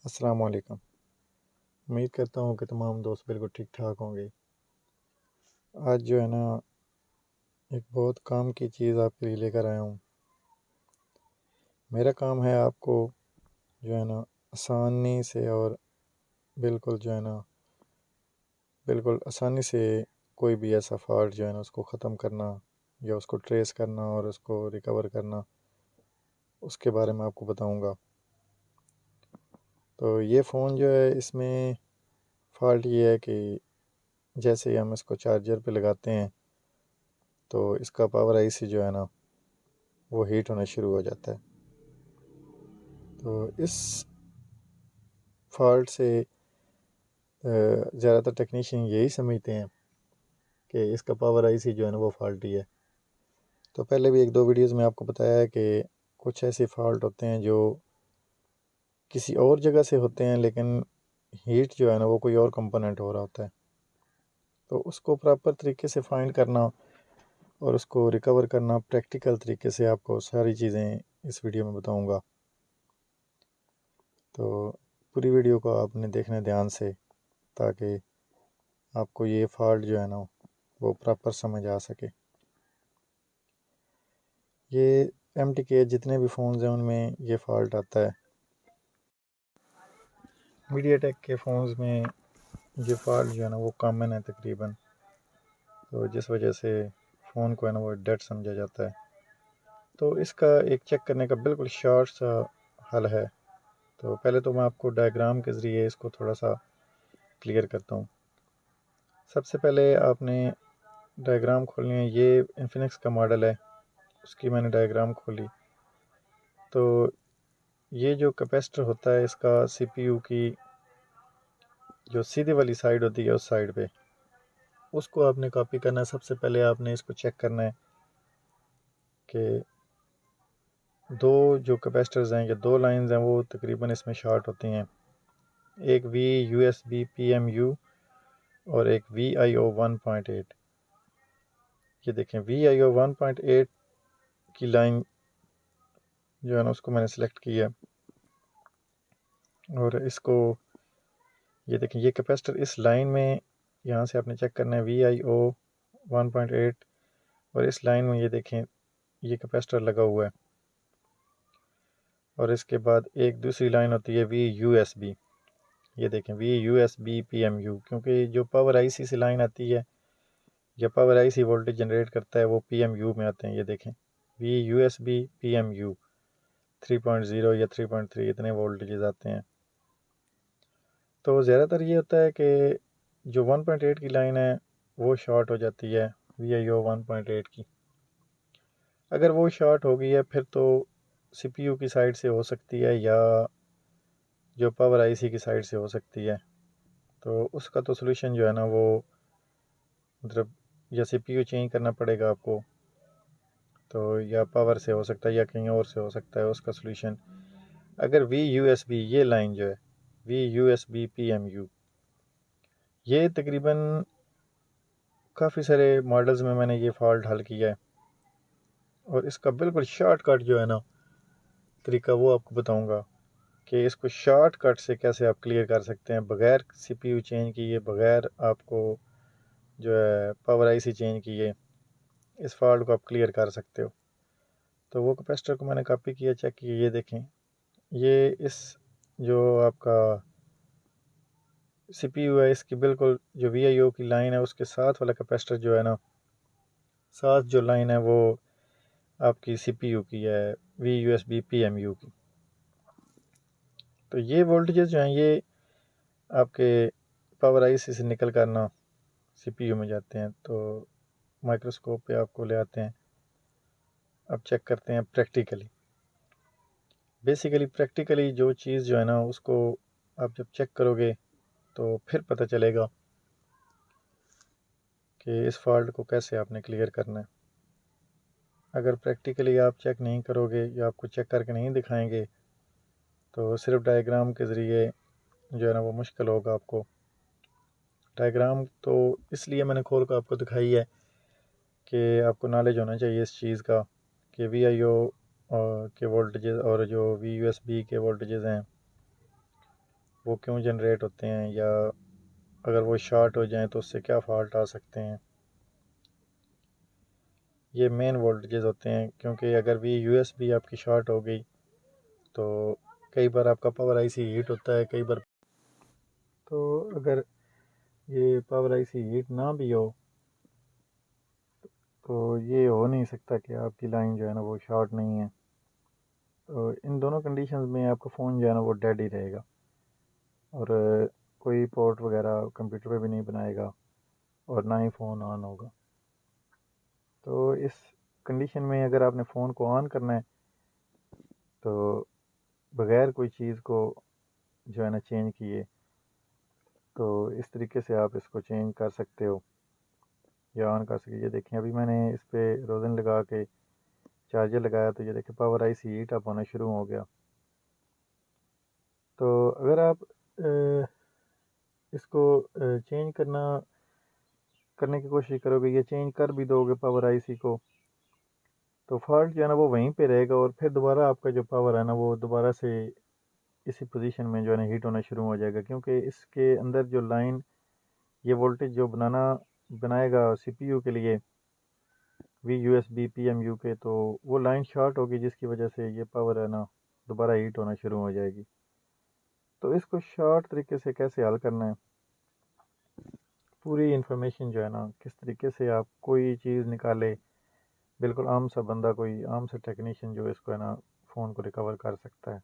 अस्सलाम वालेकुम। उम्मीद करता हूँ कि तमाम दोस्त बिल्कुल ठीक ठाक होंगे। आज जो है ना, एक बहुत काम की चीज़ आपके लिए लेकर आया हूँ। मेरा काम है आपको जो है ना आसानी से और बिल्कुल जो है ना बिल्कुल आसानी से कोई भी ऐसा फॉल्ट जो है ना उसको ख़त्म करना या उसको ट्रेस करना और उसको रिकवर करना, उसके बारे में आपको बताऊँगा। तो ये फ़ोन जो है, इसमें फ़ॉल्ट ये है कि जैसे ही हम इसको चार्जर पे लगाते हैं तो इसका पावर आईसी जो है ना वो हीट होना शुरू हो जाता है। तो इस फॉल्ट से ज़्यादातर टेक्नीशियन यही समझते हैं कि इसका पावर आईसी जो है ना वो फॉल्टी है। तो पहले भी एक दो वीडियोस में आपको बताया है कि कुछ ऐसे फॉल्ट होते हैं जो किसी और जगह से होते हैं, लेकिन हीट जो है ना वो कोई और कंपोनेंट हो रहा होता है। तो उसको प्रॉपर तरीके से फाइंड करना और उसको रिकवर करना प्रैक्टिकल तरीके से आपको सारी चीज़ें इस वीडियो में बताऊंगा। तो पूरी वीडियो को आपने देखना ध्यान से, ताकि आपको ये फॉल्ट जो है ना वो प्रॉपर समझ आ सके। ये एम टी के जितने भी फ़ोन्स हैं उनमें ये फॉल्ट आता है। मीडिया टेक के फ़ोन्स में ये फॉल्ट जो है ना वो कॉमन है तकरीबन। तो जिस वजह से फ़ोन को है ना वो डेड समझा जाता है। तो इसका एक चेक करने का बिल्कुल शॉर्ट सा हल है। तो पहले तो मैं आपको डायग्राम के ज़रिए इसको थोड़ा सा क्लियर करता हूँ। सबसे पहले आपने डायग्राम खोलनी है। ये इन्फिनिक्स का मॉडल है, उसकी मैंने डायग्राम खोली। तो ये जो कैपेसिटर होता है इसका सीपीयू की जो सीधी वाली साइड होती है उस साइड पे, उसको आपने कॉपी करना है। सबसे पहले आपने इसको चेक करना है कि दो जो कैपेसिटर्स हैं या दो लाइंस हैं वो तकरीबन इसमें शॉर्ट होती हैं। एक V U S B P M U और एक वी आई ओ 1.8। ये देखें, वी आई ओ 1.8 की लाइन जो है ना उसको मैंने सेलेक्ट किया और इसको ये देखें, ये कैपेसिटर इस लाइन में, यहाँ से आपने चेक करना है वी आई ओ 1.8 और इस लाइन में ये देखें ये कैपेसिटर लगा हुआ है। और इसके बाद एक दूसरी लाइन होती है वी यू एस बी। ये देखें V U S B P M U, क्योंकि जो पावर आईसी से लाइन आती है या पावर आईसी वोल्टेज जनरेट करता है वो पी एम यू में आते हैं। ये देखें V U S B P M U 3.0 या 3.3 इतने वोल्टेजेस आते हैं। तो ज़्यादातर ये होता है कि जो 1.8 की लाइन है वो शॉर्ट हो जाती है वी आई ओ 1.8 की। अगर वो शॉर्ट हो गई है फिर तो सीपीयू की साइड से हो सकती है या जो पावर आईसी की साइड से हो सकती है। तो उसका तो सोल्यूशन जो है ना वो मतलब या सीपीयू चेंज करना पड़ेगा आपको, तो या पावर से हो सकता है या कहीं और से हो सकता है उसका सोल्यूशन। अगर वी यू एस बी ये लाइन जो है V U S B P M U, ये तकरीबन काफ़ी सारे मॉडल्स में मैंने ये फॉल्ट हल किया है और इसका बिल्कुल शॉर्टकट जो है ना तरीका वो आपको बताऊंगा कि इसको शॉर्टकट से कैसे आप क्लियर कर सकते हैं बगैर सीपीयू चेंज किए, बगैर आपको जो है पावर आईसी चेंज किए इस फॉल्ट को आप क्लियर कर सकते हो। तो वो कैपेसिटर को मैंने कॉपी किया, चेक किया। ये देखें, ये इस जो आपका सीपीयू है इसकी बिल्कुल जो वीआईओ की लाइन है उसके साथ वाला कैपेसिटर जो है ना, साथ जो लाइन है वो आपकी सीपीयू की है V U S B P M U की। तो ये वोल्टेजेस जो हैं ये आपके पावर आईसी से निकल कर ना सीपीयू में जाते हैं। तो माइक्रोस्कोप पे आपको ले आते हैं, अब चेक करते हैं प्रैक्टिकली। बेसिकली प्रैक्टिकली जो चीज़ जो है ना उसको आप जब चेक करोगे तो फिर पता चलेगा कि इस फॉल्ट को कैसे आपने क्लियर करना है। अगर प्रैक्टिकली आप चेक नहीं करोगे या आपको चेक करके नहीं दिखाएंगे तो सिर्फ डायग्राम के ज़रिए जो है ना वो मुश्किल होगा आपको। डायग्राम तो इसलिए मैंने खोल कर आपको दिखाई है कि आपको नॉलेज होना चाहिए इस चीज़ का कि वी आई ओ के वोल्टेजेस और जो वी यू एस बी के वोल्टेजेस हैं वो क्यों जनरेट होते हैं, या अगर वो शॉर्ट हो जाएं तो उससे क्या फॉल्ट आ सकते हैं। ये मेन वोल्टेजेस होते हैं, क्योंकि अगर भी यूएसबी आपकी शॉर्ट हो गई तो कई बार आपका पावर आईसी हीट होता है, कई बार तो अगर ये पावर आईसी हीट ना भी हो तो ये हो नहीं सकता कि आपकी लाइन जो है ना वो शॉर्ट नहीं है। तो इन दोनों कंडीशंस में आपका फ़ोन जो है ना वो डेड ही रहेगा, और कोई पोर्ट वगैरह कंप्यूटर पे भी नहीं बनाएगा, और ना ही फ़ोन ऑन होगा। तो इस कंडीशन में अगर आपने फ़ोन को ऑन करना है तो बग़ैर कोई चीज़ को जो है ना चेंज किए, तो इस तरीके से आप इसको चेंज कर सकते हो या ऑन कर सकते। ये देखें, अभी मैंने इस पर रोज़न लगा के चार्जर लगाया तो ये देखें पावर आई सी हीट अप होना शुरू हो गया। तो अगर आप इसको चेंज करने की कोशिश करोगे या चेंज कर भी दोगे पावर आईसी को, तो फॉल्ट जो है ना वो वहीं पे रहेगा, और फिर दोबारा आपका जो पावर है ना वो दोबारा से इसी पोजीशन में जो है ना हीट होना शुरू हो जाएगा, क्योंकि इसके अंदर जो लाइन ये वोल्टेज जो बनाएगा सीपीयू के लिए V U S B P M U के, तो वो लाइन शॉर्ट होगी जिसकी वजह से ये पावर है ना दोबारा हीट होना शुरू हो जाएगी। तो इसको शॉर्ट तरीके से कैसे हल करना है, पूरी इन्फॉर्मेशन जो है ना किस तरीके से आप कोई चीज़ निकाले, बिल्कुल आम सा बंदा, कोई आम सा टेक्नीशियन जो इसको है ना फ़ोन को रिकवर कर सकता है।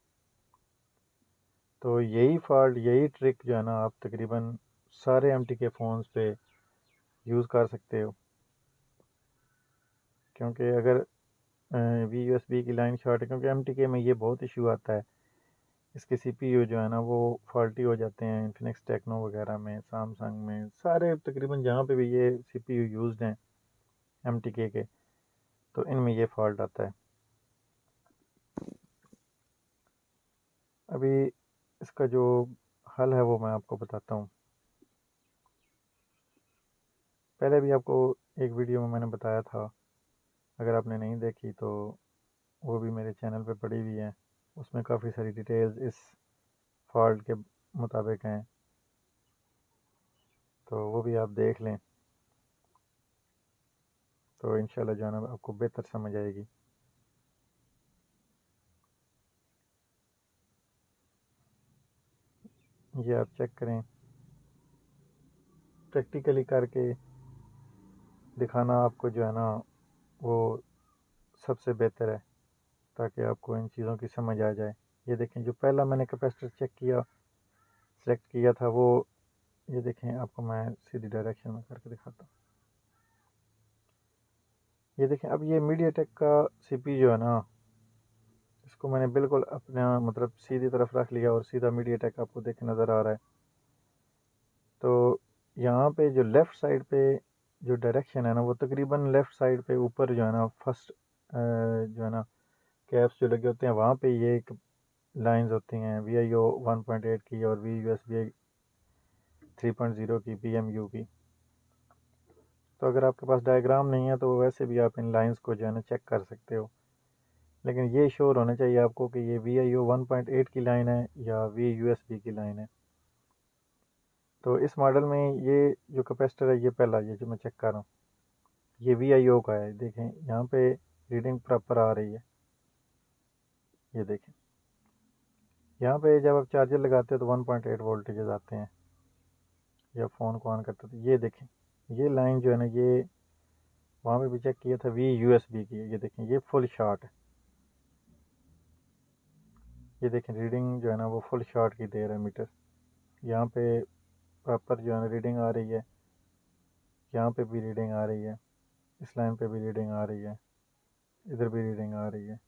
तो यही फॉल्ट, यही ट्रिक जो है ना आप तकरीबन सारे एम टी के फ़ोन्स पे यूज़ कर सकते हो, क्योंकि अगर वी यू एस बी की लाइन शॉर्ट है, क्योंकि एम टी के में ये बहुत इशू आता है, इसके सी पी यू जो है ना वो फॉल्टी हो जाते हैं। इन्फिनिक्स टेक्नो वगैरह में, सैमसंग में, सारे तकरीबन जहाँ पे भी ये सी पी यू यूज़ हैं एम टी के तो इनमें ये फॉल्ट आता है। अभी इसका जो हल है वो मैं आपको बताता हूँ। पहले भी आपको एक वीडियो में मैंने बताया था, अगर आपने नहीं देखी तो वो भी मेरे चैनल पे पड़ी हुई है, उसमें काफ़ी सारी डिटेल्स इस फॉल्ट के मुताबिक हैं, तो वो भी आप देख लें तो इंशाल्लाह जो है ना आपको बेहतर समझ आएगी। ये आप चेक करें, प्रैक्टिकली करके दिखाना आपको जो है ना वो सबसे बेहतर है, ताकि आपको इन चीज़ों की समझ आ जाए। ये देखें, जो पहला मैंने कैपेसिटर सेलेक्ट किया था वो, ये देखें, आपको मैं सीधी डायरेक्शन में करके दिखाता हूँ। ये देखें, अब ये मीडियाटेक का सीपी जो है ना, इसको मैंने बिल्कुल अपना मतलब सीधी तरफ रख लिया और सीधा मीडियाटेक आपको देख नज़र आ रहा है। तो यहाँ पे जो लेफ़्ट साइड पे जो डायरेक्शन है ना वो तकरीबन लेफ़्ट साइड पे ऊपर जो है ना फर्स्ट जो है ना कैप्स जो लगे होते हैं वहाँ पे ये एक लाइंस होती हैं वी आई ओ 1.8 की और वी यू एस बी 3.0 की पी एम यू की। तो अगर आपके पास डायग्राम नहीं है तो वैसे भी आप इन लाइंस को जो है ना चेक कर सकते हो, लेकिन ये श्योर होना चाहिए आपको कि ये वी आई ओ 1.8 की लाइन है या वी यू एस बी की लाइन है। तो इस मॉडल में ये जो कैपेसिटर है, ये पहला, ये जो मैं चेक कर रहा हूँ, ये वी आई ओ का है। देखें यहाँ पे रीडिंग प्रॉपर आ रही है। ये देखें, यहाँ पे जब आप चार्जर लगाते हो तो 1.8 वोल्टेजेस आते हैं, या फ़ोन को ऑन करते हो तो ये देखें, ये लाइन जो है ना ये वहाँ पे भी चेक किया था वी यू एस बी की। ये देखें, ये फुल शॉट है। ये देखें, रीडिंग जो है ना वो फुल शॉट की दे रहा है मीटर। यहाँ पे प्रॉपर जो है ना रीडिंग आ रही है, यहाँ पे भी रीडिंग आ रही है, इस लाइन पे भी रीडिंग आ रही है, इधर भी रीडिंग आ रही है।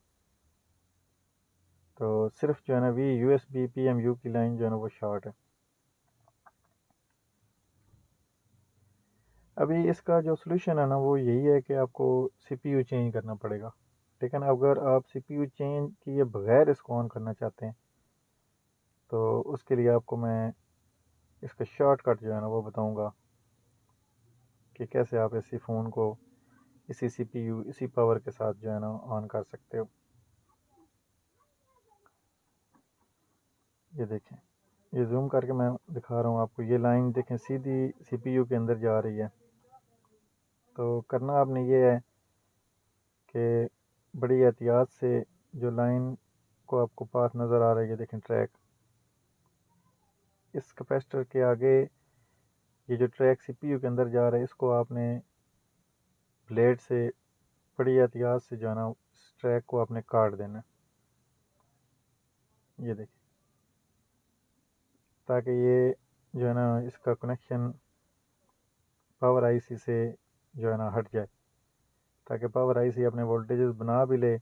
तो सिर्फ जो है ना V U S B P M U की लाइन जो है ना वो शॉर्ट है। अभी इसका जो सोल्यूशन है ना वो यही है कि आपको सी पी यू चेंज करना पड़ेगा। लेकिन अगर आप सी पी यू चेंज किए बगैर इसको ऑन करना चाहते हैं तो उसके लिए आपको मैं इसका शॉर्टकट जो है ना वो बताऊंगा कि कैसे आप इसी फ़ोन को इसी सी पी यू इसी पावर के साथ जो है ना ऑन कर सकते हो। ये देखें, ये जूम करके मैं दिखा रहा हूँ आपको। ये लाइन देखें सीधी सीपीयू के अंदर जा रही है। तो करना आपने ये है कि बड़ी एहतियात से जो लाइन को आपको पास नज़र आ रही है, देखें ट्रैक, इस कैपेसिटर के आगे ये जो ट्रैक सीपीयू के अंदर जा रहा है, इसको आपने ब्लेड से बड़ी एहतियात से जो है ना इस ट्रैक को आपने काट देना है। ये देखिए, ताकि ये जो है ना इसका कनेक्शन पावर आईसी से जो है ना हट जाए, ताकि पावर आईसी अपने वोल्टेजेस बना भी ले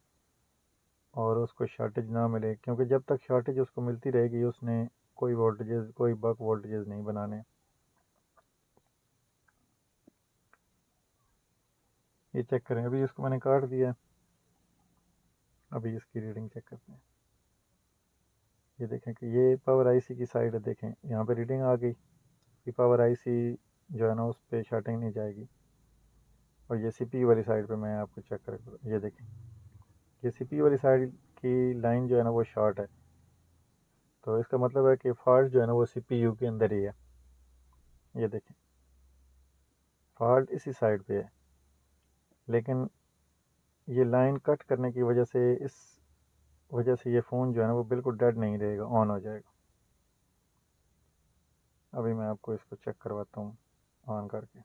और उसको शॉर्टेज ना मिले, क्योंकि जब तक शॉर्टेज उसको मिलती रहेगी उसने कोई वोल्टेजेस, कोई बक वोल्टेजेस नहीं बनाने। ये चेक करें, अभी इसको मैंने काट दिया। अभी इसकी रीडिंग चेक करते हैं। ये देखें कि ये पावर आईसी की साइड है, देखें यहाँ पे रीडिंग आ गई कि पावर आईसी जो है ना उस पर शॉर्टिंग नहीं जाएगी। और ये सीपीयू वाली साइड पे मैं आपको चेक कर, ये देखें ये सीपीयू वाली साइड की लाइन जो है ना वो शॉर्ट है। तो इसका मतलब है कि फॉल्ट जो है ना वो सीपीयू के अंदर ही है। ये देखें फॉल्ट इसी साइड पे है, लेकिन ये लाइन कट करने की वजह से, इस वजह से ये फ़ोन जो है ना वो बिल्कुल डेड नहीं रहेगा, ऑन हो जाएगा। अभी मैं आपको इसको चेक करवाता हूँ ऑन करके।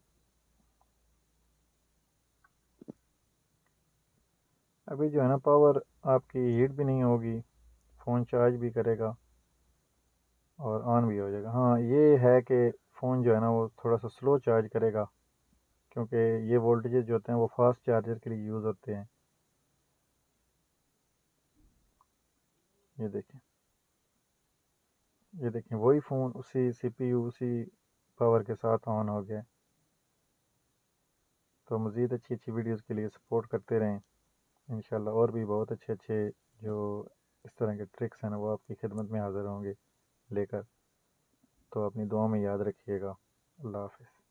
अभी जो है ना पावर आपकी हीट भी नहीं होगी, फ़ोन चार्ज भी करेगा और ऑन भी हो जाएगा। हाँ ये है कि फ़ोन जो है ना वो थोड़ा सा स्लो चार्ज करेगा, क्योंकि ये वोल्टेजेस जो होते हैं वो फास्ट चार्जर के लिए यूज़ होते हैं। ये देखें, ये देखें वही फ़ोन उसी सीपीयू उसी पावर के साथ ऑन हो गया। तो मज़ीद अच्छी अच्छी वीडियोज़ के लिए सपोर्ट करते रहें। इंशाल्लाह और भी बहुत अच्छे अच्छे जो इस तरह के ट्रिक्स हैं ना वो आपकी खिदमत में हाज़िर होंगे लेकर। तो अपनी दुआ में याद रखिएगा। अल्लाह हाफ़िज़।